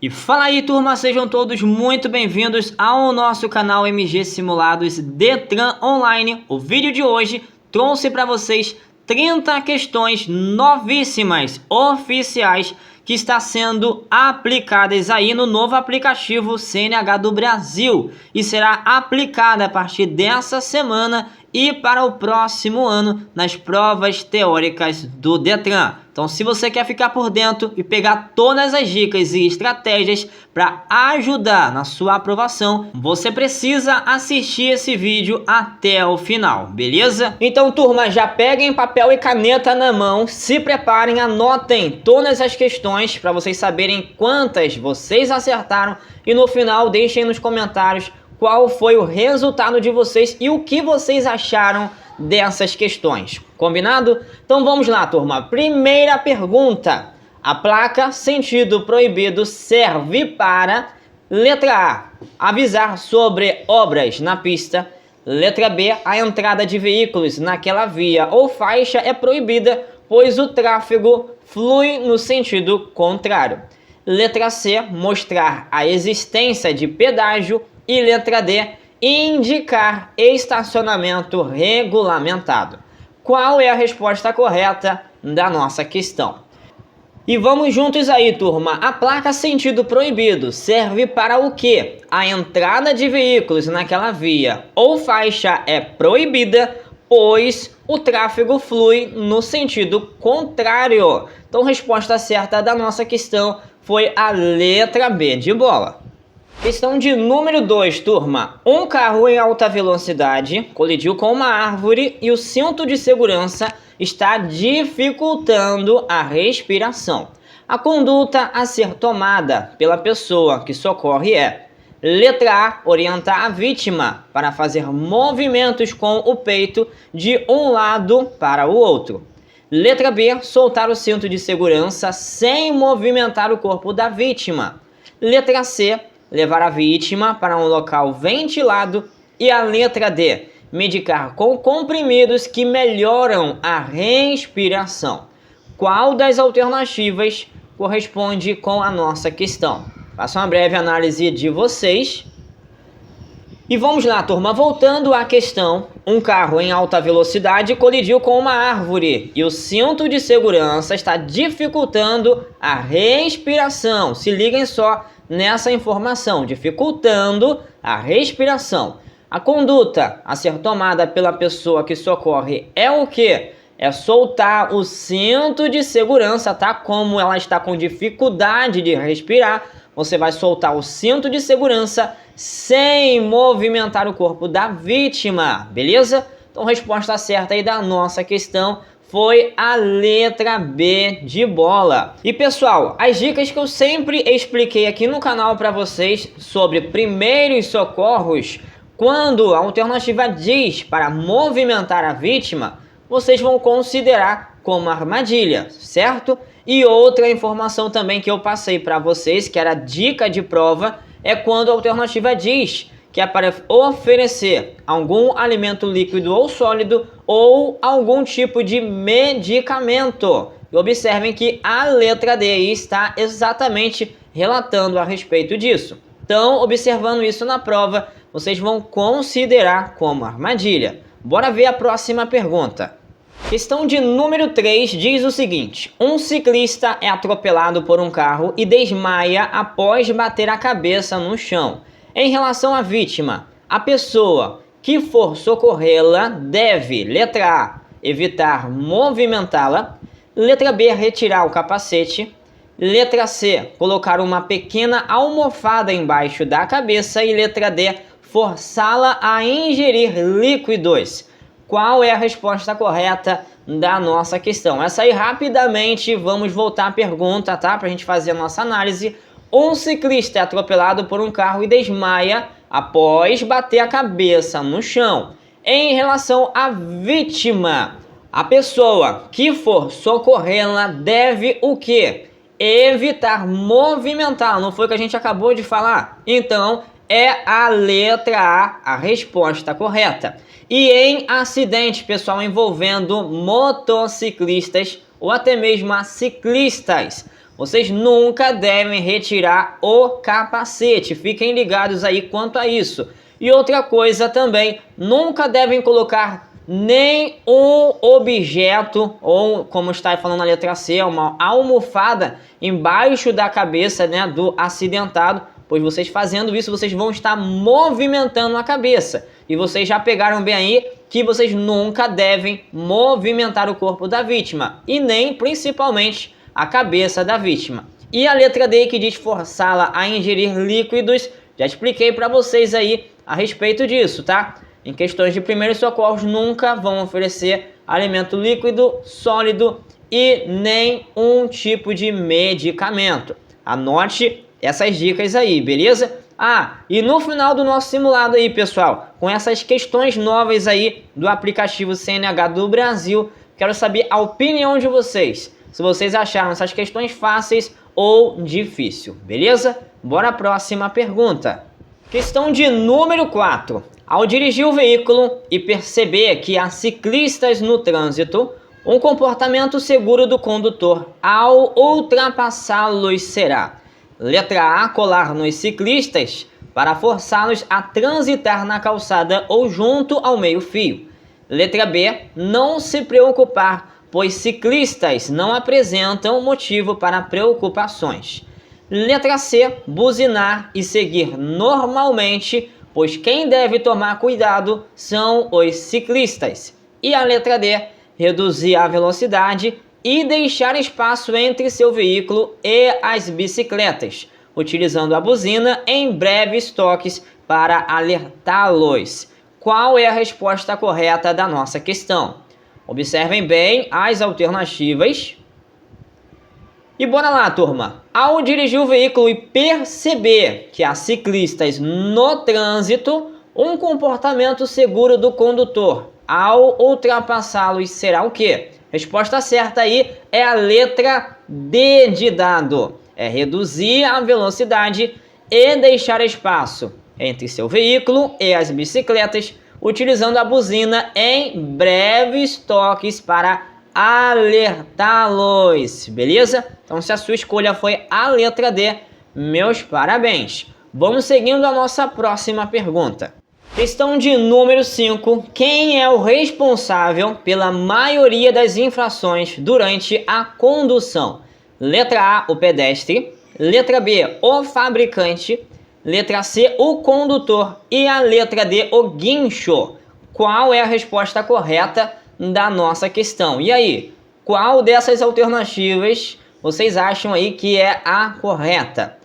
E fala aí, turma, sejam todos muito bem-vindos ao nosso canal MG Simulados Detran Online. O vídeo de hoje trouxe para vocês 30 questões novíssimas, oficiais, que está sendo aplicadas aí no novo aplicativo CNH do Brasil e será aplicada a partir dessa semana e para o próximo ano nas provas teóricas do Detran. Então, se você quer ficar por dentro e pegar todas as dicas e estratégias para ajudar na sua aprovação, você precisa assistir esse vídeo até o final, beleza? Então, turma, já peguem papel e caneta na mão, se preparem, anotem todas as questões para vocês saberem quantas vocês acertaram e no final deixem nos comentários qual foi o resultado de vocês e o que vocês acharam dessas questões. Combinado? Então vamos lá, turma. Primeira pergunta. A placa sentido proibido serve para: letra A, avisar sobre obras na pista. Letra B, a entrada de veículos naquela via ou faixa é proibida, pois o tráfego flui no sentido contrário. Letra C, mostrar a existência de pedágio. E letra D, indicar estacionamento regulamentado. Qual é a resposta correta da nossa questão? E vamos juntos aí, turma. A placa sentido proibido serve para o quê? A entrada de veículos naquela via ou faixa é proibida, pois o tráfego flui no sentido contrário. Então, a resposta certa da nossa questão foi a letra B de bola. Questão de número 2, turma. Um carro em alta velocidade colidiu com uma árvore e o cinto de segurança está dificultando a respiração. A conduta a ser tomada pela pessoa que socorre é: letra A, orientar a vítima para fazer movimentos com o peito de um lado para o outro. Letra B, soltar o cinto de segurança sem movimentar o corpo da vítima. Letra C, levar a vítima para um local ventilado. E a letra D, medicar com comprimidos que melhoram a respiração. Qual das alternativas corresponde com a nossa questão? Faço uma breve análise de vocês. E vamos lá, turma, voltando à questão. Um carro em alta velocidade colidiu com uma árvore e o cinto de segurança está dificultando a respiração. Se liguem só nessa informação, dificultando a respiração. A conduta a ser tomada pela pessoa que socorre é o quê? É soltar o cinto de segurança, tá? Como ela está com dificuldade de respirar, você vai soltar o cinto de segurança sem movimentar o corpo da vítima, beleza? Então, a resposta certa aí da nossa questão foi a letra B de bola. E pessoal, as dicas que eu sempre expliquei aqui no canal para vocês sobre primeiros socorros, quando a alternativa diz para movimentar a vítima, vocês vão considerar como armadilha, certo? E outra informação também que eu passei para vocês, que era dica de prova, é quando a alternativa diz que é para oferecer algum alimento líquido ou sólido ou algum tipo de medicamento. E observem que a letra D está exatamente relatando a respeito disso. Então, observando isso na prova, vocês vão considerar como armadilha. Bora ver a próxima pergunta. Questão de número 3 diz o seguinte: um ciclista é atropelado por um carro e desmaia após bater a cabeça no chão. Em relação à vítima, a pessoa que for socorrê-la deve, letra A, evitar movimentá-la. Letra B, retirar o capacete. Letra C, colocar uma pequena almofada embaixo da cabeça. E letra D, forçá-la a ingerir líquidos. Qual é a resposta correta da nossa questão? Essa aí, rapidamente, vamos voltar à pergunta, tá? Para a gente fazer a nossa análise. Um ciclista é atropelado por um carro e desmaia após bater a cabeça no chão. Em relação à vítima, a pessoa que for socorrê-la deve o quê? Evitar movimentar. Não foi o que a gente acabou de falar? Então, é a letra A resposta correta. E em acidente, pessoal, envolvendo motociclistas ou até mesmo a ciclistas, vocês nunca devem retirar o capacete. Fiquem ligados aí quanto a isso. E outra coisa também, nunca devem colocar nenhum objeto, ou como está falando na letra C, uma almofada embaixo da cabeça, né, do acidentado, pois vocês fazendo isso, vocês vão estar movimentando a cabeça. E vocês já pegaram bem aí que vocês nunca devem movimentar o corpo da vítima, e nem principalmente a cabeça da vítima. E a letra D, que diz forçá-la a ingerir líquidos, já expliquei para vocês aí a respeito disso, tá? Em questões de primeiros socorros, nunca vão oferecer alimento líquido, sólido e nenhum tipo de medicamento. Anote essas dicas aí, beleza? Ah, e no final do nosso simulado aí, pessoal, com essas questões novas aí do aplicativo CNH do Brasil, quero saber a opinião de vocês. Se vocês acharam essas questões fáceis ou difícil, beleza? Bora à próxima pergunta. Questão de número 4. Ao dirigir o veículo e perceber que há ciclistas no trânsito, um comportamento seguro do condutor ao ultrapassá-los será: letra A, colar nos ciclistas para forçá-los a transitar na calçada ou junto ao meio-fio. Letra B, não se preocupar, pois ciclistas não apresentam motivo para preocupações. Letra C, buzinar e seguir normalmente, pois quem deve tomar cuidado são os ciclistas. E a letra D, reduzir a velocidade e deixar espaço entre seu veículo e as bicicletas, utilizando a buzina em breves toques para alertá-los. Qual é a resposta correta da nossa questão? Observem bem as alternativas. E bora lá, turma! Ao dirigir o veículo e perceber que há ciclistas no trânsito, um comportamento seguro do condutor ao ultrapassá-los será o quê? Resposta certa aí é a letra D de dado. É reduzir a velocidade e deixar espaço entre seu veículo e as bicicletas, utilizando a buzina em breves toques para alertá-los, beleza? Então, se a sua escolha foi a letra D, meus parabéns. Vamos seguindo a nossa próxima pergunta. Questão de número 5. Quem é o responsável pela maioria das infrações durante a condução? Letra A, o pedestre. Letra B, o fabricante. Letra C, o condutor. E a letra D, o guincho. Qual é a resposta correta da nossa questão? E aí, qual dessas alternativas vocês acham aí que é a correta?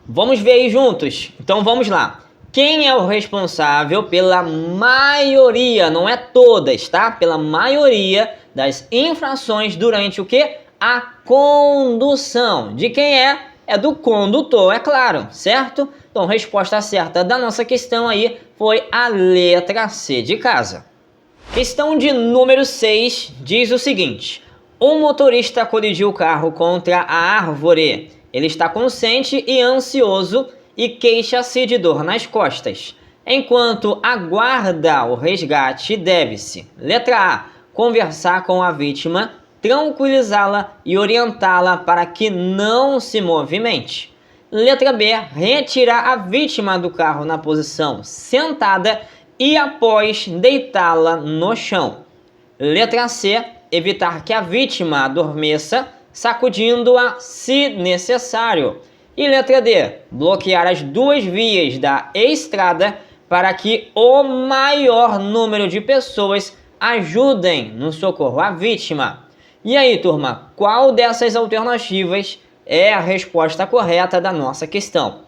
Vamos ver aí juntos? Então vamos lá. Quem é o responsável pela maioria, não é todas, tá? Pela maioria das infrações durante o quê? A condução. De quem é? É do condutor, é claro, certo? Então, a resposta certa da nossa questão aí foi a letra C de casa. Questão de número 6 diz o seguinte: um motorista colidiu o carro contra a árvore. Ele está consciente e ansioso e queixa-se de dor nas costas. Enquanto aguarda o resgate, deve-se: letra A, conversar com a vítima, tranquilizá-la e orientá-la para que não se movimente. Letra B, retirar a vítima do carro na posição sentada e após deitá-la no chão. Letra C, evitar que a vítima adormeça, sacudindo-a se necessário. E letra D, bloquear as duas vias da estrada para que o maior número de pessoas ajudem no socorro à vítima. E aí, turma, qual dessas alternativas é a resposta correta da nossa questão?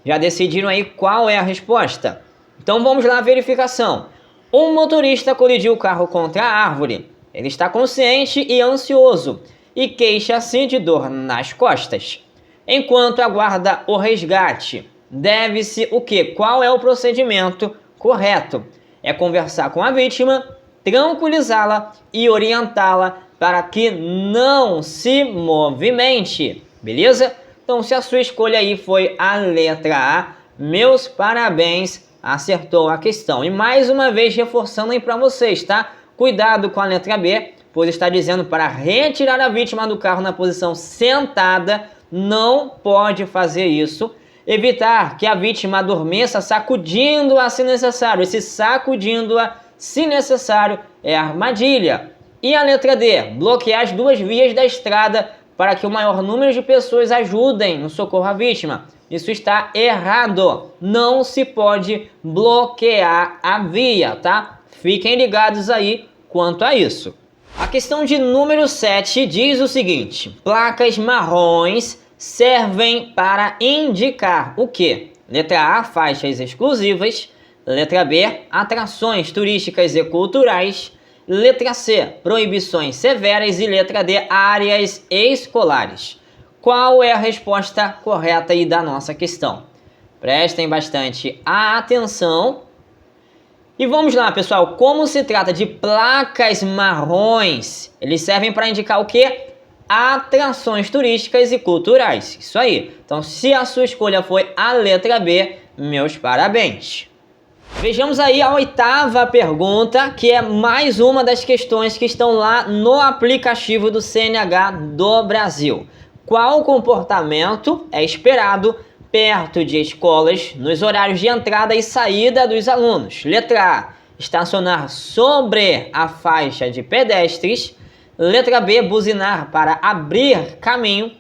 Já decidiram aí qual é a resposta? Então vamos lá à verificação. Um motorista colidiu o carro contra a árvore. Ele está consciente e ansioso e queixa-se de dor nas costas. Enquanto aguarda o resgate, deve-se o quê? Qual é o procedimento correto? É conversar com a vítima, tranquilizá-la e orientá-la para que não se movimente, beleza? Então, se a sua escolha aí foi a letra A, meus parabéns, acertou a questão. E mais uma vez reforçando aí para vocês, tá? Cuidado com a letra B, pois está dizendo para retirar a vítima do carro na posição sentada, não pode fazer isso. Evitar que a vítima adormeça sacudindo-a se necessário. Esse sacudindo-a se necessário é armadilha. E a letra D, bloquear as duas vias da estrada para que o maior número de pessoas ajudem no socorro à vítima. Isso está errado. Não se pode bloquear a via, tá? Fiquem ligados aí quanto a isso. A questão de número 7 diz o seguinte: placas marrons servem para indicar o quê? Letra A, faixas exclusivas. Letra B, atrações turísticas e culturais. Letra C, proibições severas. E letra D, áreas escolares. Qual é a resposta correta aí da nossa questão? Prestem bastante atenção. E vamos lá, pessoal. Como se trata de placas marrons, eles servem para indicar o quê? Atrações turísticas e culturais. Isso aí. Então, se a sua escolha foi a letra B, meus parabéns. Vejamos aí a 8ª pergunta, que é mais uma das questões que estão lá no aplicativo do CNH do Brasil. Qual comportamento é esperado perto de escolas nos horários de entrada e saída dos alunos? Letra A, estacionar sobre a faixa de pedestres. Letra B, buzinar para abrir caminho.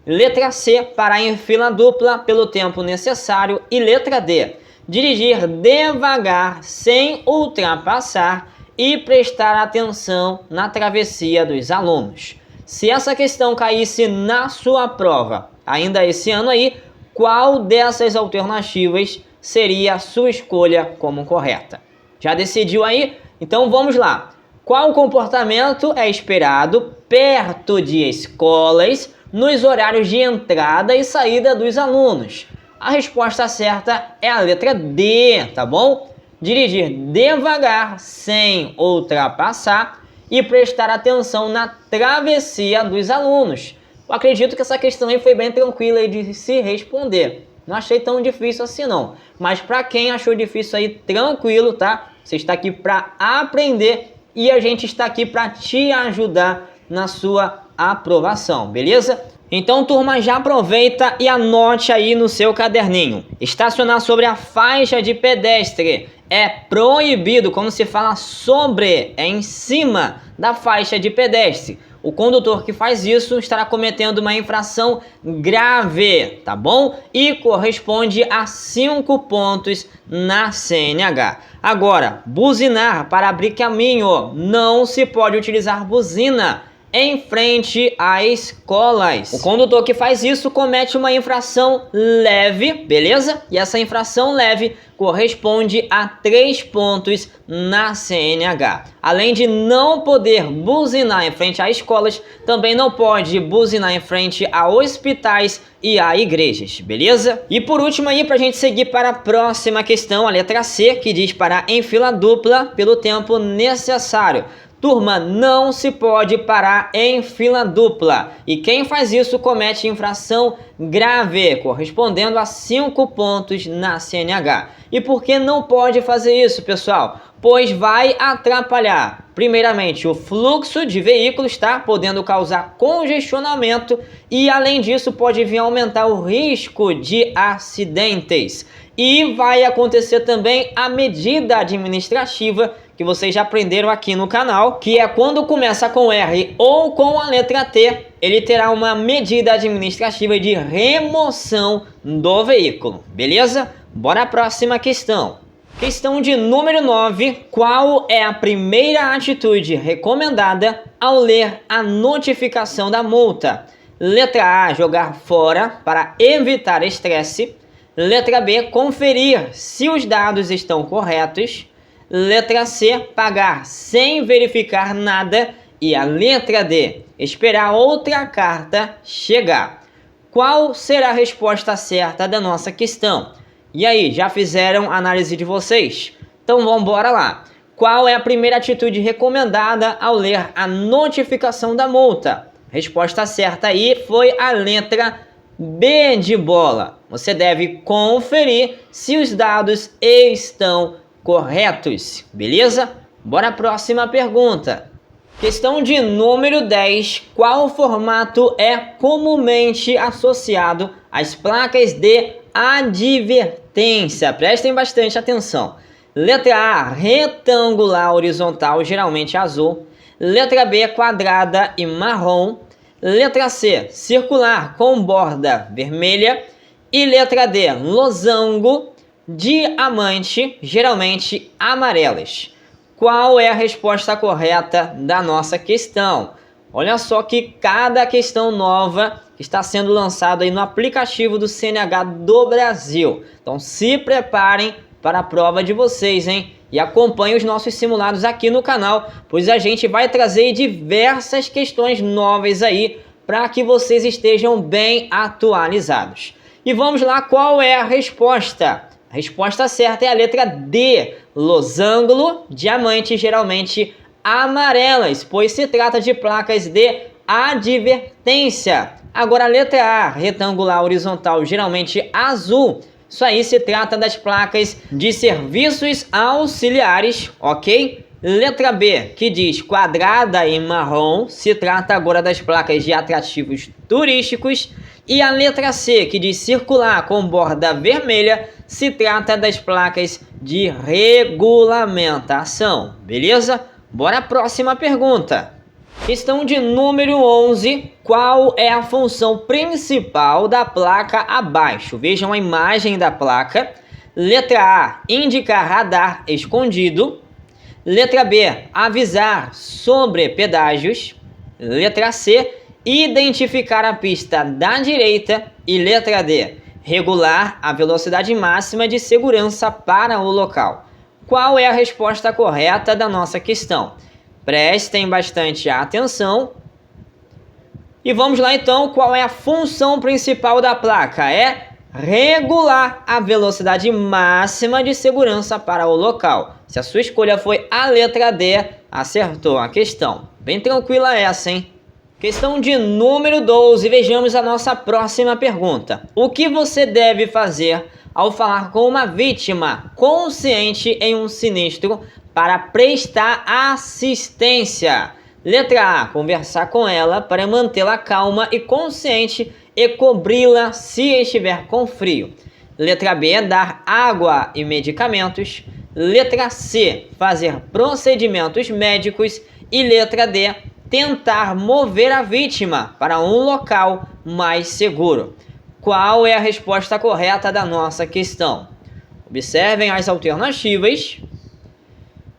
Letra C, parar em fila dupla pelo tempo necessário. E letra D, dirigir devagar sem ultrapassar e prestar atenção na travessia dos alunos. Se essa questão caísse na sua prova ainda esse ano aí, qual dessas alternativas seria a sua escolha como correta? Já decidiu aí? Então vamos lá. Qual comportamento é esperado perto de escolas nos horários de entrada e saída dos alunos? A resposta certa é a letra D, tá bom? Dirigir devagar, sem ultrapassar e prestar atenção na travessia dos alunos. Eu acredito que essa questão aí foi bem tranquila de se responder. Não achei tão difícil assim não. Mas para quem achou difícil aí, tranquilo, tá? Você está aqui para aprender e a gente está aqui para te ajudar na sua aprovação, beleza? Então, turma, já aproveita e anote aí no seu caderninho. Estacionar sobre a faixa de pedestre é proibido. Quando se fala sobre, é em cima da faixa de pedestre. O condutor que faz isso estará cometendo uma infração grave, tá bom? E corresponde a 5 pontos na CNH. Agora, buzinar para abrir caminho. Não se pode utilizar buzina em frente a escolas. O condutor que faz isso comete uma infração leve, beleza? E essa infração leve corresponde a 3 pontos na CNH. Além de não poder buzinar em frente a escolas, também não pode buzinar em frente a hospitais e a igrejas, beleza? E por último aí, pra gente seguir para a próxima questão, a letra C, que diz parar em fila dupla pelo tempo necessário. Turma, não se pode parar em fila dupla. E quem faz isso comete infração grave, correspondendo a 5 pontos na CNH. E por que não pode fazer isso, pessoal? Pois vai atrapalhar, primeiramente, o fluxo de veículos, tá? Podendo causar congestionamento e, além disso, pode vir a aumentar o risco de acidentes. E vai acontecer também a medida administrativa que vocês já aprenderam aqui no canal, que é quando começa com R ou com a letra T, ele terá uma medida administrativa de remoção do veículo, beleza? Bora à próxima questão. Questão de número 9. Qual é a primeira atitude recomendada ao ler a notificação da multa? Letra A, jogar fora para evitar estresse. Letra B, conferir se os dados estão corretos. Letra C, pagar sem verificar nada. E a letra D, esperar outra carta chegar. Qual será a resposta certa da nossa questão? E aí, já fizeram a análise de vocês? Então vamos embora lá. Qual é a primeira atitude recomendada ao ler a notificação da multa? Resposta certa aí foi a letra B de bola. Você deve conferir se os dados estão corretos, beleza? Bora à próxima pergunta. Questão de número 10. Qual formato é comumente associado às placas de advertência? Prestem bastante atenção. Letra A, retangular horizontal, geralmente azul. Letra B, quadrada e marrom. Letra C, circular com borda vermelha. E letra D, losango, diamante, geralmente amarelas. Qual é a resposta correta da nossa questão? Olha só que cada questão nova está sendo lançada aí no aplicativo do CNH do Brasil. Então se preparem para a prova de vocês, hein? E acompanhem os nossos simulados aqui no canal, pois a gente vai trazer diversas questões novas aí para que vocês estejam bem atualizados. E vamos lá, qual é a resposta? A resposta certa é a letra D, losango, diamante, geralmente amarelas, pois se trata de placas de advertência. Agora a letra A, retangular horizontal, geralmente azul. Isso aí se trata das placas de serviços auxiliares, ok? Letra B, que diz quadrada e marrom, se trata agora das placas de atrativos turísticos. E a letra C, que diz circular com borda vermelha, se trata das placas de regulamentação, beleza? Bora à próxima pergunta. Questão de número 11. Qual é a função principal da placa abaixo? Vejam a imagem da placa. Letra A, indicar radar escondido. Letra B, avisar sobre pedágios. Letra C, identificar a pista da direita. E letra D, regular a velocidade máxima de segurança para o local. Qual é a resposta correta da nossa questão? Prestem bastante atenção. E vamos lá então, qual é a função principal da placa? É regular a velocidade máxima de segurança para o local. Se a sua escolha foi a letra D, acertou a questão. Bem tranquila essa, hein? Questão de número 12, vejamos a nossa próxima pergunta. O que você deve fazer ao falar com uma vítima consciente em um sinistro para prestar assistência? Letra A, conversar com ela para mantê-la calma e consciente e cobri-la se estiver com frio. Letra B, dar água e medicamentos. Letra C, fazer procedimentos médicos. E letra D, tentar mover a vítima para um local mais seguro. Qual é a resposta correta da nossa questão? Observem as alternativas.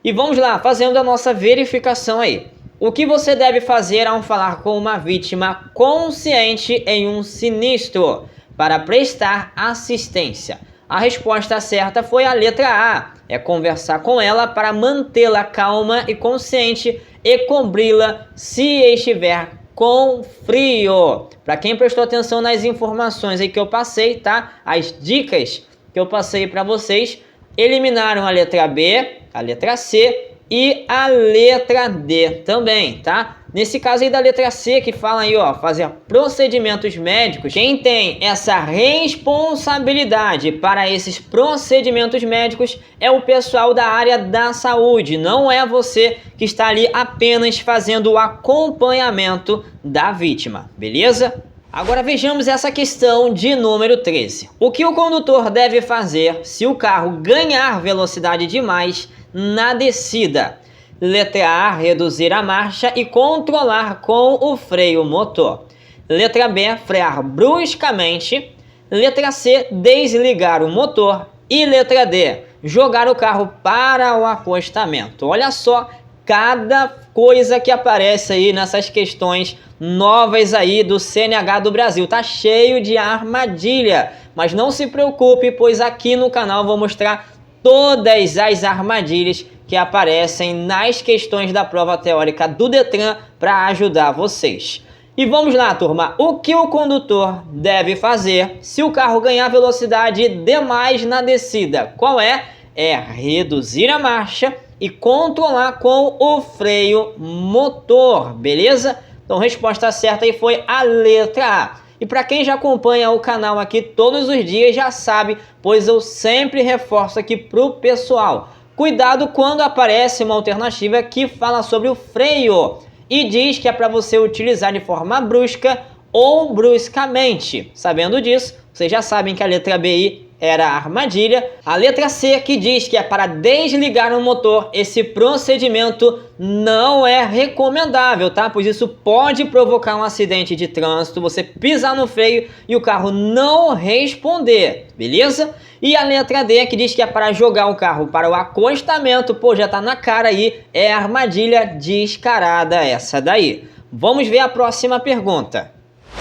E vamos lá, fazendo a nossa verificação aí. O que você deve fazer ao falar com uma vítima consciente em um sinistro para prestar assistência? A resposta certa foi a letra A. É conversar com ela para mantê-la calma e consciente e cobri-la se estiver com frio. Para quem prestou atenção nas informações aí que eu passei, tá? As dicas que eu passei para vocês, eliminaram a letra B, a letra C e a letra D também, tá? Nesse caso aí da letra C, que fala aí, ó, fazer procedimentos médicos, quem tem essa responsabilidade para esses procedimentos médicos é o pessoal da área da saúde, não é você que está ali apenas fazendo o acompanhamento da vítima, beleza? Agora vejamos essa questão de número 13. O que o condutor deve fazer se o carro ganhar velocidade demais na descida? Letra A, reduzir a marcha e controlar com o freio motor. Letra B, frear bruscamente. Letra C, desligar o motor. E letra D, jogar o carro para o acostamento. Olha só cada coisa que aparece aí nessas questões novas aí do CNH do Brasil. Tá cheio de armadilha, mas não se preocupe, pois aqui no canal vou mostrar todas as armadilhas que aparecem nas questões da prova teórica do Detran para ajudar vocês. E vamos lá, turma. O que o condutor deve fazer se o carro ganhar velocidade demais na descida? Qual é? É reduzir a marcha e controlar com o freio motor, beleza? Então, resposta certa aí foi a letra A. E para quem já acompanha o canal aqui todos os dias já sabe, pois eu sempre reforço aqui pro pessoal. Cuidado quando aparece uma alternativa que fala sobre o freio. e diz que é para você utilizar de forma brusca ou bruscamente. Sabendo disso, vocês já sabem que a letra B aí era a armadilha. A letra C, que diz que é para desligar o motor, esse procedimento não é recomendável, tá? Pois isso pode provocar um acidente de trânsito, você pisar no freio e o carro não responder, beleza? E a letra D, que diz que é para jogar o carro para o acostamento, pô, já tá na cara aí, é armadilha descarada essa daí. Vamos ver a próxima pergunta.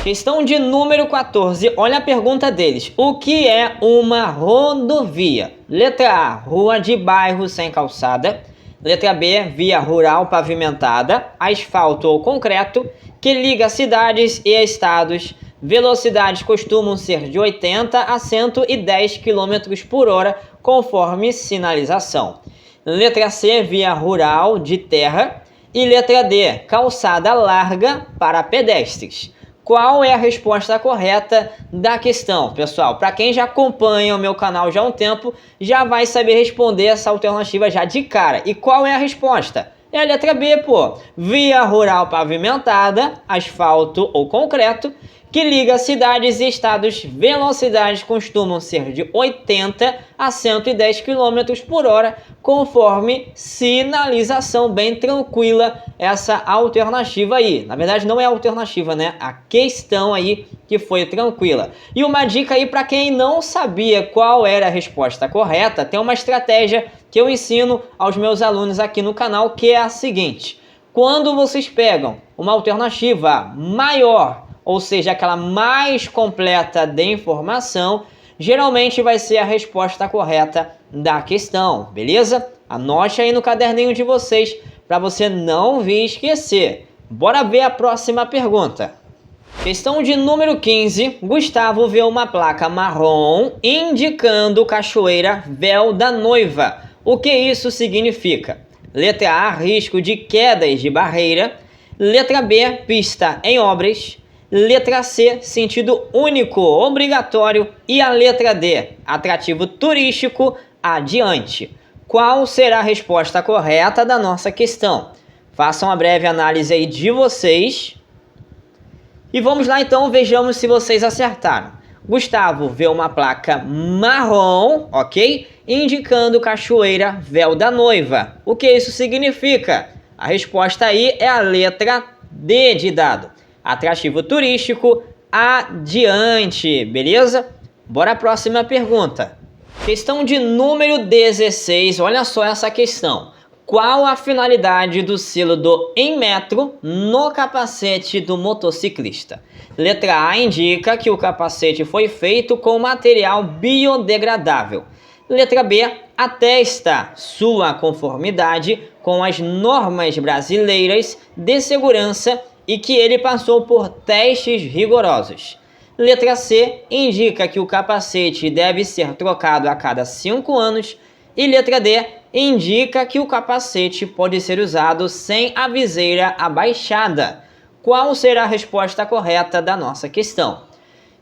Questão de número 14, olha a pergunta deles. O que é uma rodovia? Letra A, rua de bairro sem calçada. Letra B, via rural pavimentada, asfalto ou concreto, que liga cidades e estados. Velocidades costumam ser de 80 a 110 km por hora, conforme sinalização. Letra C, via rural de terra. E letra D, calçada larga para pedestres. Qual é a resposta correta da questão, pessoal? Para quem já acompanha o meu canal já há um tempo, já vai saber responder essa alternativa já de cara. E qual é a resposta? É a letra B, pô. Via rural pavimentada, asfalto ou concreto, que liga cidades e estados. Velocidades costumam ser de 80 a 110 km por hora, conforme sinalização. Bem tranquila essa alternativa aí. Na verdade não é alternativa, né? A questão aí que foi tranquila. E uma dica aí para quem não sabia qual era a resposta correta, tem uma estratégia que eu ensino aos meus alunos aqui no canal, que é a seguinte: quando vocês pegam uma alternativa maior, ou seja, aquela mais completa de informação, geralmente vai ser a resposta correta da questão, beleza? Anote aí no caderninho de vocês para você não vir esquecer. Bora ver a próxima pergunta. Questão de número 15. Gustavo vê uma placa marrom indicando Cachoeira Véu da Noiva. O que isso significa? Letra A, risco de quedas de barreira. Letra B, pista em obras. Letra C, sentido único obrigatório. E a letra D, atrativo turístico adiante. Qual será a resposta correta da nossa questão? Façam uma breve análise aí de vocês. E vamos lá então, vejamos se vocês acertaram. Gustavo vê uma placa marrom, ok? Indicando Cachoeira Véu da Noiva. O que isso significa? A resposta aí é a letra D de dado. Atrativo turístico adiante, beleza? Bora à próxima pergunta. Questão de número 16, olha só essa questão. Qual a finalidade do selo do Inmetro no capacete do motociclista? Letra A indica que o capacete foi feito com material biodegradável. Letra B atesta sua conformidade com as normas brasileiras de segurança e que ele passou por testes rigorosos. Letra C indica que o capacete deve ser trocado a cada 5 anos. E letra D indica que o capacete pode ser usado sem a viseira abaixada. Qual será a resposta correta da nossa questão?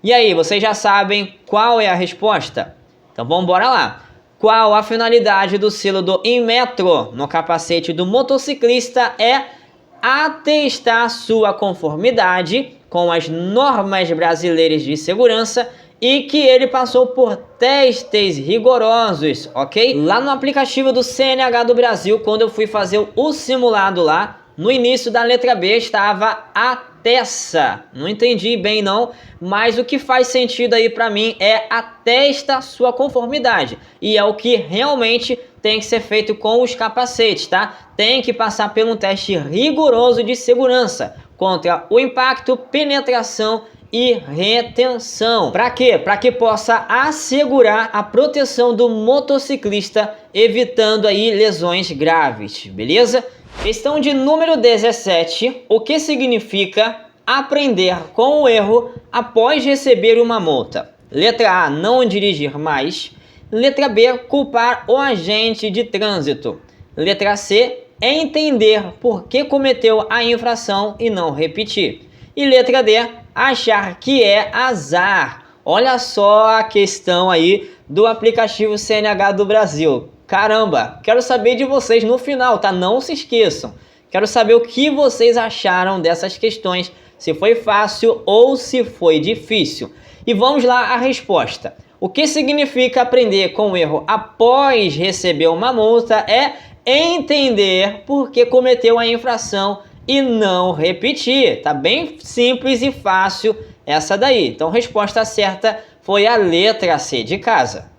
E aí, vocês já sabem qual é a resposta? Então vamos embora lá. Qual a finalidade do selo do Inmetro no capacete do motociclista? É atestar sua conformidade com as normas brasileiras de segurança e que ele passou por testes rigorosos, ok? Lá no aplicativo do CNH do Brasil, quando eu fui fazer o simulado lá, no início da letra B estava atesta. Não entendi bem não, mas o que faz sentido aí para mim é atesta sua conformidade. E é o que realmente tem que ser feito com os capacetes, tá? Tem que passar por um teste rigoroso de segurança contra o impacto, penetração e retenção. Para quê? Para que possa assegurar a proteção do motociclista, evitando aí lesões graves, beleza? Questão de número 17. O que significa aprender com o erro após receber uma multa? Letra A, não dirigir mais. Letra B, culpar o agente de trânsito. Letra C, entender por que cometeu a infração e não repetir. E letra D, achar que é azar. Olha só a questão aí do aplicativo CNH do Brasil. Caramba, quero saber de vocês no final, tá? Não se esqueçam. Quero saber o que vocês acharam dessas questões, se foi fácil ou se foi difícil. E vamos lá a resposta. O que significa aprender com o erro após receber uma multa é entender por que cometeu a infração e não repetir. Tá bem simples e fácil essa daí. Então a resposta certa foi a letra C de casa.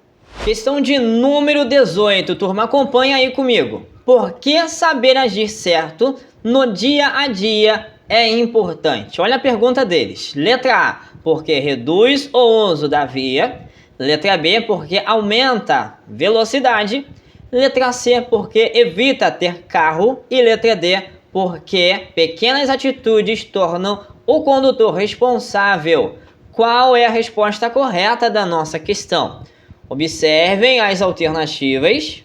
Questão de número 18, turma, acompanha aí comigo. Por que saber agir certo no dia a dia é importante? Olha a pergunta deles. Letra A, porque reduz o uso da via. Letra B, porque aumenta velocidade. Letra C, porque evita ter carro. E letra D, porque pequenas atitudes tornam o condutor responsável. Qual é a resposta correta da nossa questão? Observem as alternativas.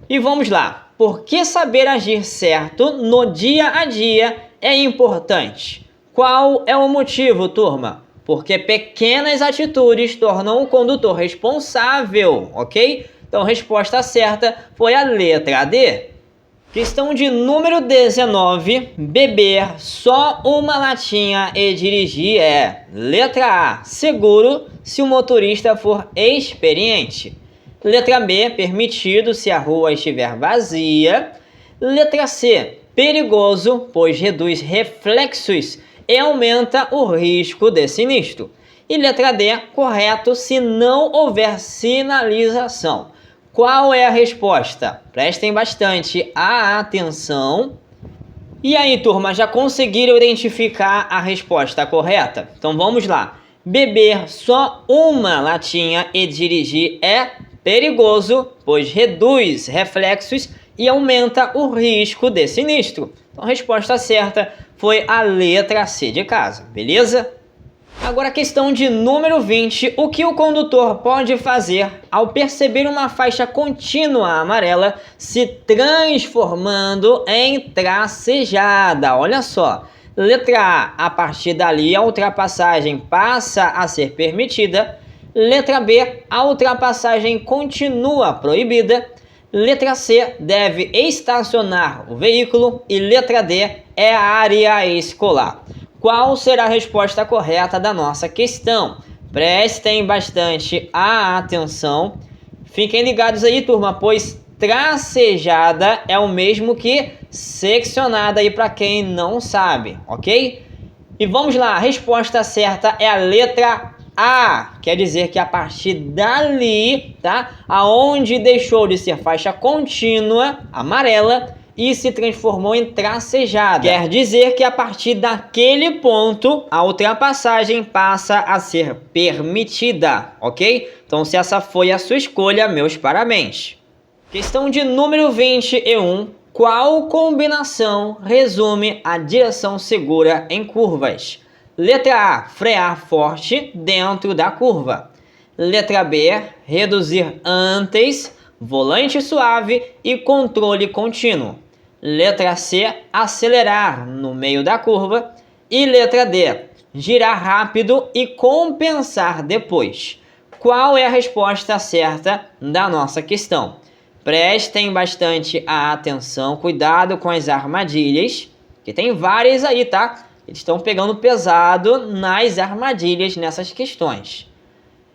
E vamos lá. Por que saber agir certo no dia a dia é importante? Qual é o motivo, turma? Porque pequenas atitudes tornam o condutor responsável, ok? Então a resposta certa foi a letra D. Questão de número 19. Beber só uma latinha e dirigir é: letra A, seguro se o motorista for experiente. Letra B, permitido se a rua estiver vazia. Letra C, perigoso, pois reduz reflexos e aumenta o risco de sinistro. E letra D, correto se não houver sinalização. Qual é a resposta? Prestem bastante atenção. E aí, turma, já conseguiram identificar a resposta correta? Então vamos lá. Beber só uma latinha e dirigir é perigoso, pois reduz reflexos e aumenta o risco de sinistro. Então a resposta certa foi a letra C de casa, beleza? Agora a questão de número 20. O que o condutor pode fazer ao perceber uma faixa contínua amarela se transformando em tracejada? Olha só. Letra A partir dali a ultrapassagem passa a ser permitida. Letra B, a ultrapassagem continua proibida. Letra C, deve estacionar o veículo. E letra D, é a área escolar. Qual será a resposta correta da nossa questão? Prestem bastante atenção. Fiquem ligados aí, turma, pois tracejada é o mesmo que seccionada aí para quem não sabe, ok? E vamos lá, a resposta certa é a letra A. Quer dizer que a partir dali, tá? Aonde deixou de ser faixa contínua amarela e se transformou em tracejada. Quer dizer que a partir daquele ponto, a ultrapassagem passa a ser permitida, ok? Então, se essa foi a sua escolha, meus parabéns. Questão de número 21. Qual combinação resume a direção segura em curvas? Letra A, frear forte dentro da curva. Letra B, reduzir antes, volante suave e controle contínuo. Letra C, acelerar no meio da curva. E letra D, girar rápido e compensar depois. Qual é a resposta certa da nossa questão? Prestem bastante atenção, cuidado com as armadilhas, que tem várias aí, tá? Eles estão pegando pesado nas armadilhas nessas questões.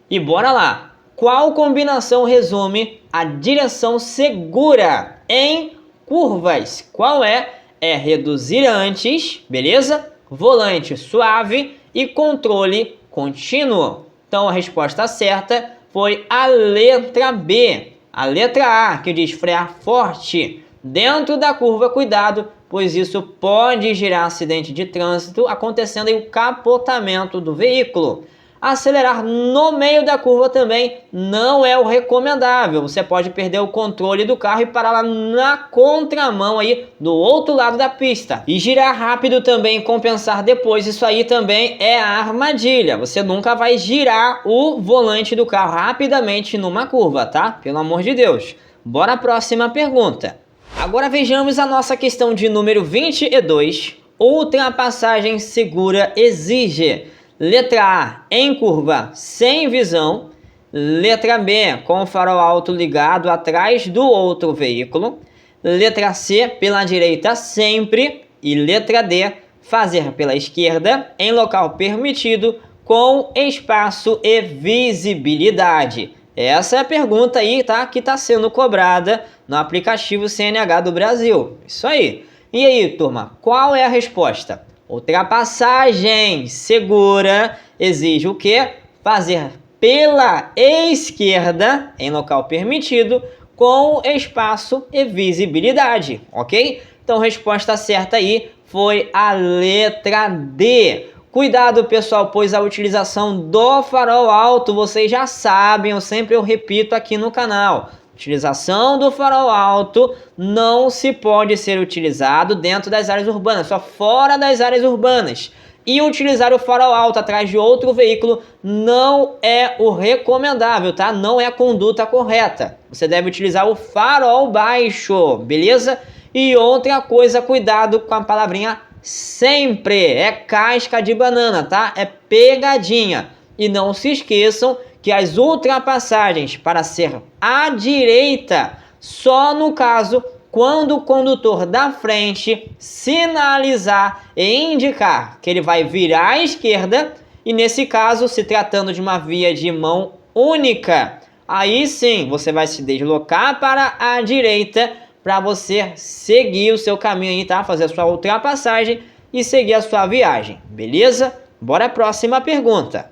E bora lá! Qual combinação resume a direção segura em curvas? Qual é? É reduzir antes, beleza? Volante suave e controle contínuo. Então a resposta certa foi a letra B. A letra A, que diz frear forte dentro da curva, cuidado, pois isso pode gerar acidente de trânsito, acontecendo aí o capotamento do veículo. Acelerar no meio da curva também não é o recomendável. Você pode perder o controle do carro e parar lá na contramão aí do outro lado da pista. E girar rápido também e compensar depois, isso aí também é a armadilha. Você nunca vai girar o volante do carro rapidamente numa curva, tá? Pelo amor de Deus. Bora à próxima pergunta. Agora vejamos a nossa questão de número 22. Ultrapassagem segura exige: letra A, em curva sem visão. Letra B, com o farol alto ligado atrás do outro veículo. Letra C, pela direita sempre. E letra D, fazer pela esquerda em local permitido com espaço e visibilidade. Essa é a pergunta aí, tá? Que está sendo cobrada no aplicativo CNH do Brasil. Isso aí. E aí, turma, qual é a resposta? Ultrapassagem segura exige o quê? Fazer pela esquerda em local permitido com espaço e visibilidade, ok? Então, a resposta certa aí foi a letra D. Cuidado, pessoal, pois a utilização do farol alto, vocês já sabem, eu repito aqui no canal. Utilização do farol alto não se pode ser utilizado dentro das áreas urbanas, só fora das áreas urbanas. E utilizar o farol alto atrás de outro veículo não é o recomendável, tá? Não é a conduta correta. Você deve utilizar o farol baixo, beleza? E outra coisa, cuidado com a palavrinha sempre. É casca de banana, tá? É pegadinha. E não se esqueçam que as ultrapassagens para ser à direita, só no caso quando o condutor da frente sinalizar e indicar que ele vai virar à esquerda, e nesse caso, se tratando de uma via de mão única, aí sim você vai se deslocar para a direita para você seguir o seu caminho aí, tá? Fazer a sua ultrapassagem e seguir a sua viagem, beleza? Bora à próxima pergunta.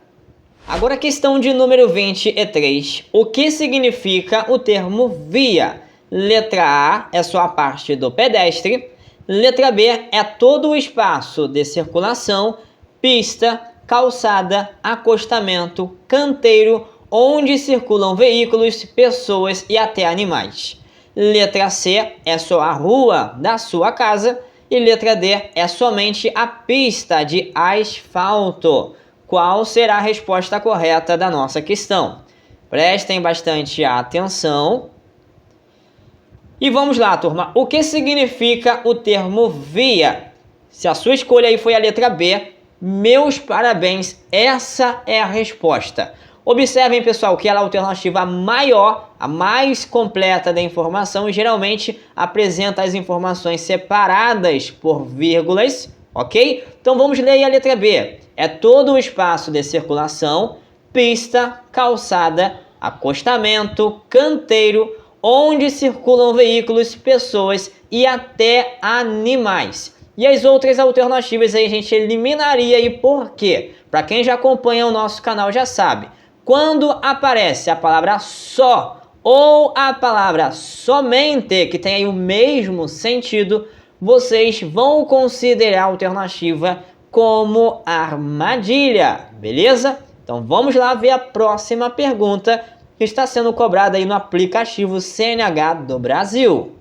Agora a questão de número 23. O que significa o termo via? Letra A é só a parte do pedestre. Letra B é todo o espaço de circulação, pista, calçada, acostamento, canteiro, onde circulam veículos, pessoas e até animais. Letra C é só a rua da sua casa. E letra D é somente a pista de asfalto. Qual será a resposta correta da nossa questão? Prestem bastante atenção. E vamos lá, turma. O que significa o termo via? Se a sua escolha aí foi a letra B, meus parabéns, essa é a resposta. Observem, pessoal, que ela é a alternativa maior, a mais completa da informação e geralmente apresenta as informações separadas por vírgulas, ok? Então vamos ler aí a letra B. É todo o espaço de circulação, pista, calçada, acostamento, canteiro, onde circulam veículos, pessoas e até animais. E as outras alternativas aí a gente eliminaria, e por quê? Para quem já acompanha o nosso canal já sabe. Quando aparece a palavra só ou a palavra somente, que tem aí o mesmo sentido, vocês vão considerar a alternativa como armadilha, beleza? Então vamos lá ver a próxima pergunta que está sendo cobrada aí no aplicativo CNH do Brasil.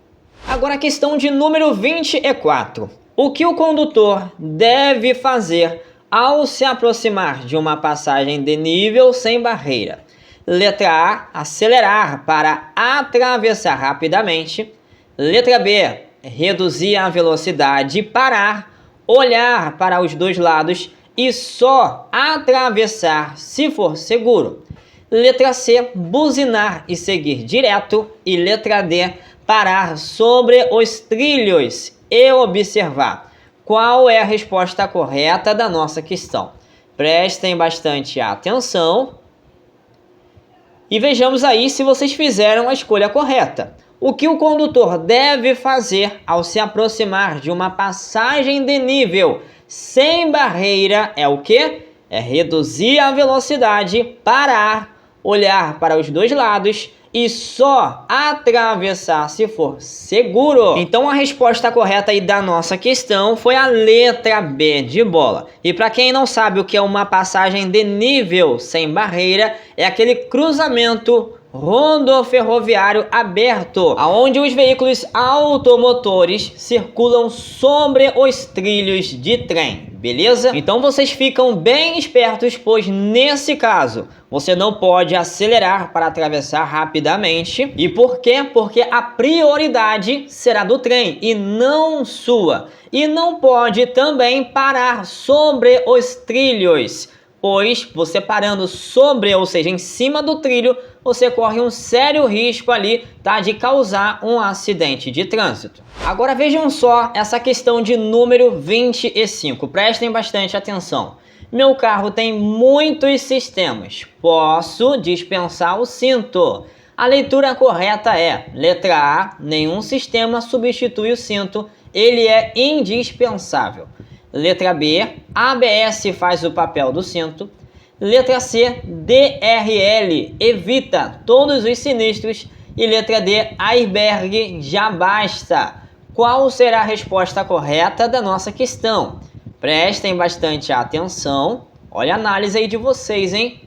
Agora a questão de número 24. O que o condutor deve fazer ao se aproximar de uma passagem de nível sem barreira? Letra A, acelerar para atravessar rapidamente. Letra B, reduzir a velocidade e parar, olhar para os dois lados e só atravessar se for seguro. Letra C, buzinar e seguir direto. E letra D, parar sobre os trilhos e observar. Qual é a resposta correta da nossa questão? Prestem bastante atenção e vejamos aí se vocês fizeram a escolha correta. O que o condutor deve fazer ao se aproximar de uma passagem de nível sem barreira é o quê? É reduzir a velocidade, parar, olhar para os dois lados e só atravessar se for seguro. Então a resposta correta aí da nossa questão foi a letra B de bola. E para quem não sabe o que é uma passagem de nível sem barreira, é aquele cruzamento rodoferroviário aberto, aonde os veículos automotores circulam sobre os trilhos de trem, beleza? Então vocês ficam bem espertos, pois nesse caso você não pode acelerar para atravessar rapidamente. E por quê? Porque a prioridade será do trem e não sua. E não pode também parar sobre os trilhos. pois você parando sobre, ou seja, em cima do trilho, você corre um sério risco ali, tá, de causar um acidente de trânsito. Agora vejam só essa questão de número 25, prestem bastante atenção. Meu carro tem muitos sistemas, posso dispensar o cinto. A leitura correta é: letra A, nenhum sistema substitui o cinto, ele é indispensável. Letra B, ABS faz o papel do cinto. Letra C, DRL evita todos os sinistros. E letra D, airbag já basta. Qual será a resposta correta da nossa questão? Prestem bastante atenção. Olha a análise aí de vocês, hein?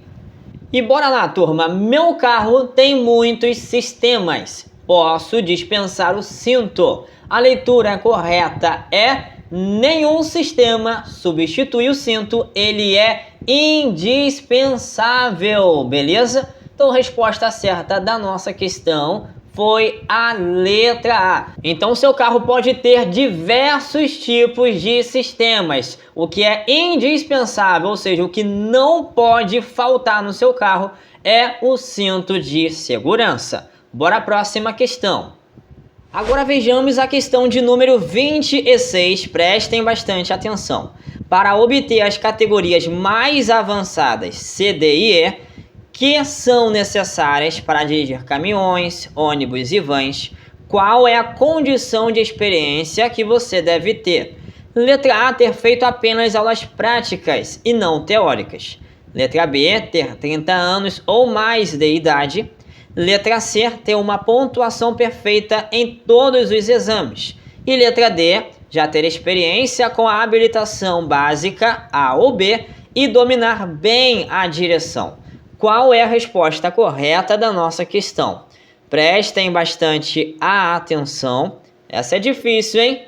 E bora lá, turma. Meu carro tem muitos sistemas. Posso dispensar o cinto. A leitura correta é: nenhum sistema substitui o cinto, ele é indispensável, beleza? Então a resposta certa da nossa questão foi a letra A. Então seu carro pode ter diversos tipos de sistemas. O que é indispensável, ou seja, o que não pode faltar no seu carro, é o cinto de segurança. Bora à próxima questão. Agora vejamos a questão de número 26, prestem bastante atenção. Para obter as categorias mais avançadas C, D e E, que são necessárias para dirigir caminhões, ônibus e vans, qual é a condição de experiência que você deve ter? Letra A, ter feito apenas aulas práticas e não teóricas. Letra B, ter 30 anos ou mais de idade. Letra C, ter uma pontuação perfeita em todos os exames. E letra D, já ter experiência com a habilitação básica A ou B e dominar bem a direção. Qual é a resposta correta da nossa questão? Prestem bastante atenção. Essa é difícil, hein?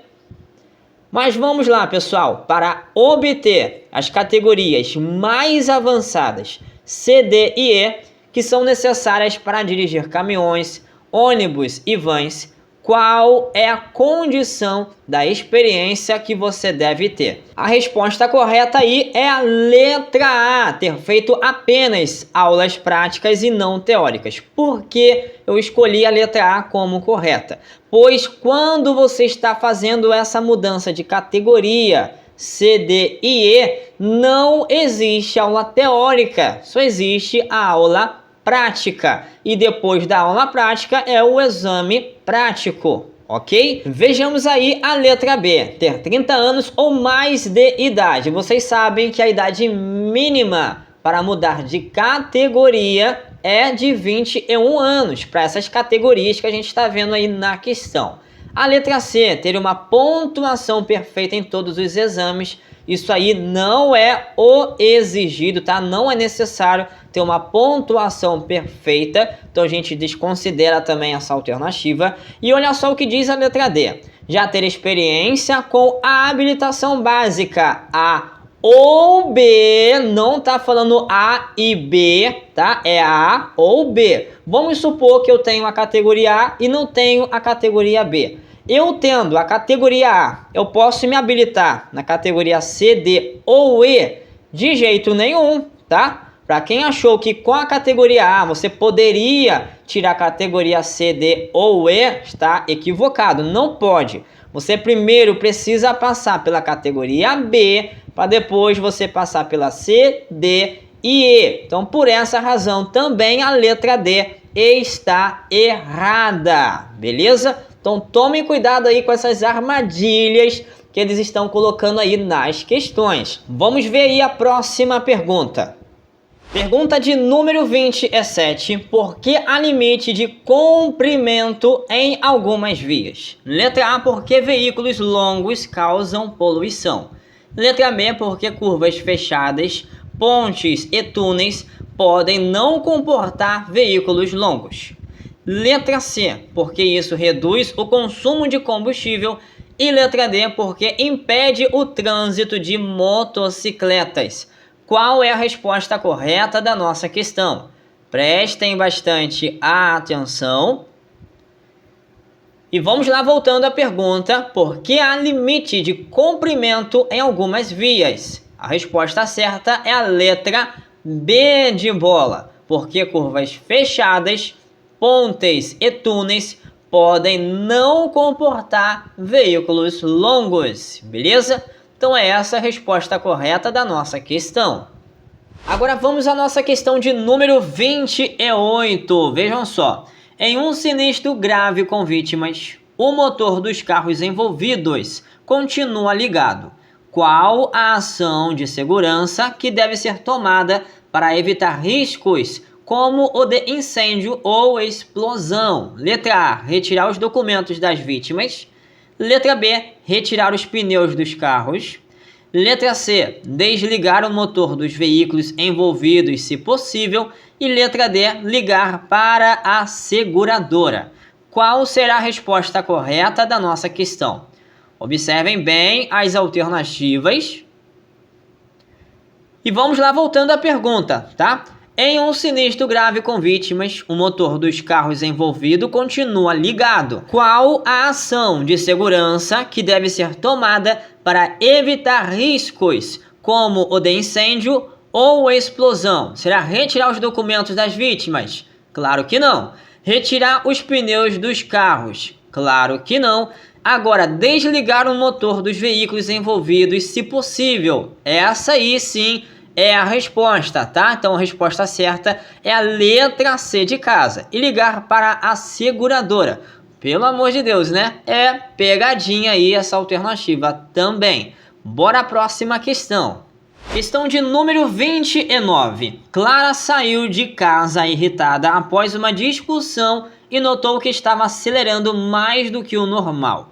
Mas vamos lá, pessoal. Para obter as categorias mais avançadas C, D e E, que são necessárias para dirigir caminhões, ônibus e vans, qual é a condição da experiência que você deve ter? A resposta correta aí é a letra A, ter feito apenas aulas práticas e não teóricas. Por que eu escolhi a letra A como correta? Pois quando você está fazendo essa mudança de categoria C, D e E, não existe aula teórica, só existe a aula prática. E depois da aula prática é o exame prático, ok? Vejamos aí a letra B, ter 30 anos ou mais de idade. Vocês sabem que a idade mínima para mudar de categoria é de 21 anos, para essas categorias que a gente está vendo aí na questão. A letra C, ter uma pontuação perfeita em todos os exames. Isso aí não é o exigido, tá? Não é necessário ter uma pontuação perfeita. Então a gente desconsidera também essa alternativa. E olha só o que diz a letra D. Já ter experiência com a habilitação básica A ou B. Não tá falando A e B, tá? É A ou B. Vamos supor que eu tenho a categoria A e não tenho a categoria B. Eu tendo a categoria A, eu posso me habilitar na categoria C, D ou E? De jeito nenhum, tá? Para quem achou que com a categoria A você poderia tirar a categoria C, D ou E, está equivocado. Não pode. Você primeiro precisa passar pela categoria B, para depois você passar pela C, D e E. Então, por essa razão, também a letra D está errada, beleza? Então tomem cuidado aí com essas armadilhas que eles estão colocando aí nas questões. Vamos ver aí a próxima pergunta. Pergunta de número 27. Por que há limite de comprimento em algumas vias? Letra A, porque veículos longos causam poluição. Letra B, porque curvas fechadas, pontes e túneis podem não comportar veículos longos. Letra C, porque isso reduz o consumo de combustível. E letra D, porque impede o trânsito de motocicletas. Qual é a resposta correta da nossa questão? Prestem bastante atenção. E vamos lá, voltando à pergunta: por que há limite de comprimento em algumas vias? A resposta certa é a letra B de bola, porque curvas fechadas, pontes e túneis podem não comportar veículos longos, beleza? Então é essa a resposta correta da nossa questão. Agora vamos à nossa questão de número 28. Vejam só, em um sinistro grave com vítimas, o motor dos carros envolvidos continua ligado. Qual a ação de segurança que deve ser tomada para evitar riscos como o de incêndio ou explosão? Letra A, retirar os documentos das vítimas. Letra B, retirar os pneus dos carros. Letra C, desligar o motor dos veículos envolvidos, se possível. E letra D, ligar para a seguradora. Qual será a resposta correta da nossa questão? Observem bem as alternativas. E vamos lá voltando à pergunta, tá? Em um sinistro grave com vítimas, o motor dos carros envolvido continua ligado. Qual a ação de segurança que deve ser tomada para evitar riscos, como o de incêndio ou explosão? Será retirar os documentos das vítimas? Claro que não. Retirar os pneus dos carros? Claro que não. Agora, desligar o motor dos veículos envolvidos, se possível. Essa aí sim é a resposta, tá? Então a resposta certa é a letra C de casa. E ligar para a seguradora. Pelo amor de Deus, né? É pegadinha aí essa alternativa também. Bora à próxima questão. Questão de número 29. Clara saiu de casa irritada após uma discussão e notou que estava acelerando mais do que o normal.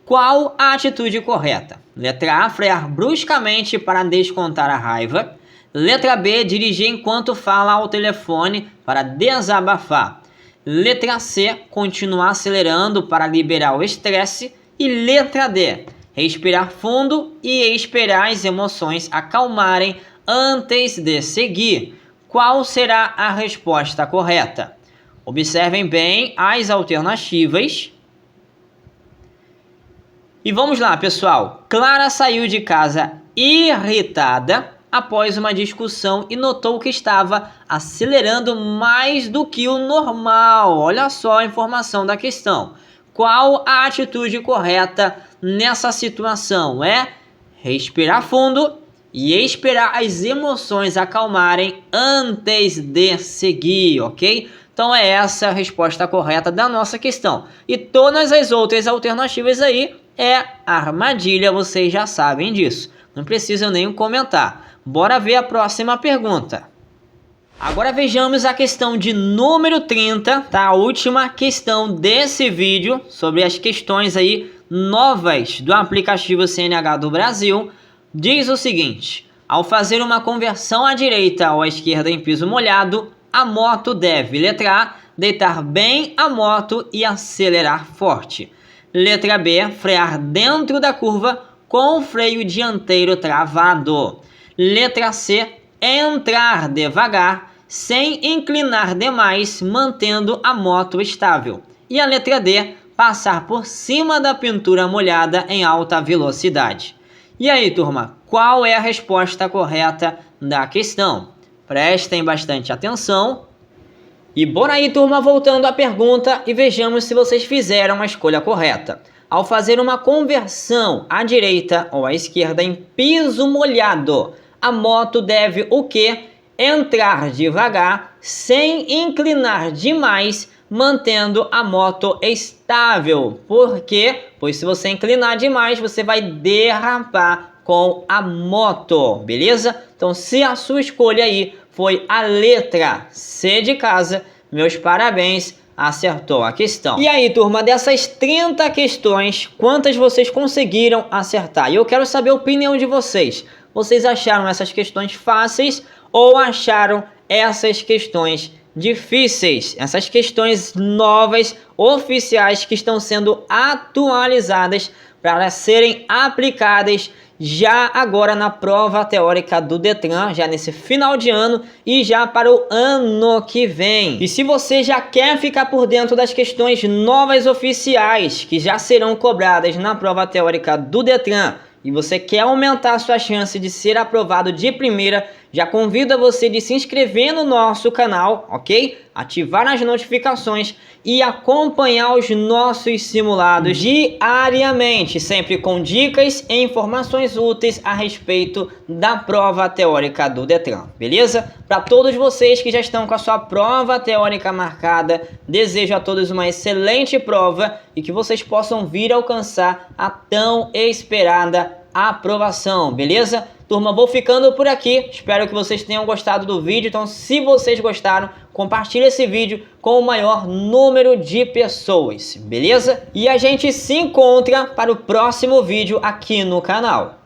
Qual a atitude correta? Letra A, frear bruscamente para descontar a raiva. Letra B, dirigir enquanto fala ao telefone para desabafar. Letra C, continuar acelerando para liberar o estresse. E letra D, respirar fundo e esperar as emoções acalmarem antes de seguir. Qual será a resposta correta? Observem bem as alternativas. E vamos lá, pessoal. Clara saiu de casa irritada após uma discussão e notou que estava acelerando mais do que o normal. Olha só a informação da questão. Qual a atitude correta nessa situação? É respirar fundo e esperar as emoções acalmarem antes de seguir, ok? Então é essa a resposta correta da nossa questão. E todas as outras alternativas aí é armadilha, vocês já sabem disso. Não precisam nem comentar. Bora ver a próxima pergunta. Agora vejamos a questão de número 30, tá? A última questão desse vídeo sobre as questões aí novas do aplicativo CNH do Brasil. Diz o seguinte: ao fazer uma conversão à direita ou à esquerda em piso molhado, a moto deve, letra A, deitar bem a moto e acelerar forte. Letra B, frear dentro da curva com o freio dianteiro travado. Letra C, entrar devagar, sem inclinar demais, mantendo a moto estável. E a letra D, passar por cima da pintura molhada em alta velocidade. E aí, turma, qual é a resposta correta da questão? Prestem bastante atenção. E bora aí, turma, voltando à pergunta e vejamos se vocês fizeram a escolha correta. Ao fazer uma conversão à direita ou à esquerda em piso molhado, a moto deve o quê? Entrar devagar, sem inclinar demais, mantendo a moto estável. Por quê? Pois se você inclinar demais, você vai derrapar com a moto, beleza? Então, se a sua escolha aí foi a letra C de casa, meus parabéns, acertou a questão. E aí, turma, dessas 30 questões, quantas vocês conseguiram acertar? E eu quero saber a opinião de vocês. Vocês acharam essas questões fáceis ou acharam essas questões difíceis? Essas questões novas, oficiais, que estão sendo atualizadas para serem aplicadas já agora na prova teórica do Detran, já nesse final de ano e já para o ano que vem. E se você já quer ficar por dentro das questões novas oficiais que já serão cobradas na prova teórica do Detran e você quer aumentar a sua chance de ser aprovado de primeira, já convido a você de se inscrever no nosso canal, ok? Ativar as notificações e acompanhar os nossos simulados diariamente, sempre com dicas e informações úteis a respeito da prova teórica do Detran, beleza? Para todos vocês que já estão com a sua prova teórica marcada, desejo a todos uma excelente prova e que vocês possam vir alcançar a tão esperada aprovação, beleza? Turma, vou ficando por aqui, espero que vocês tenham gostado do vídeo, então se vocês gostaram, compartilhe esse vídeo com o maior número de pessoas, beleza? E a gente se encontra para o próximo vídeo aqui no canal.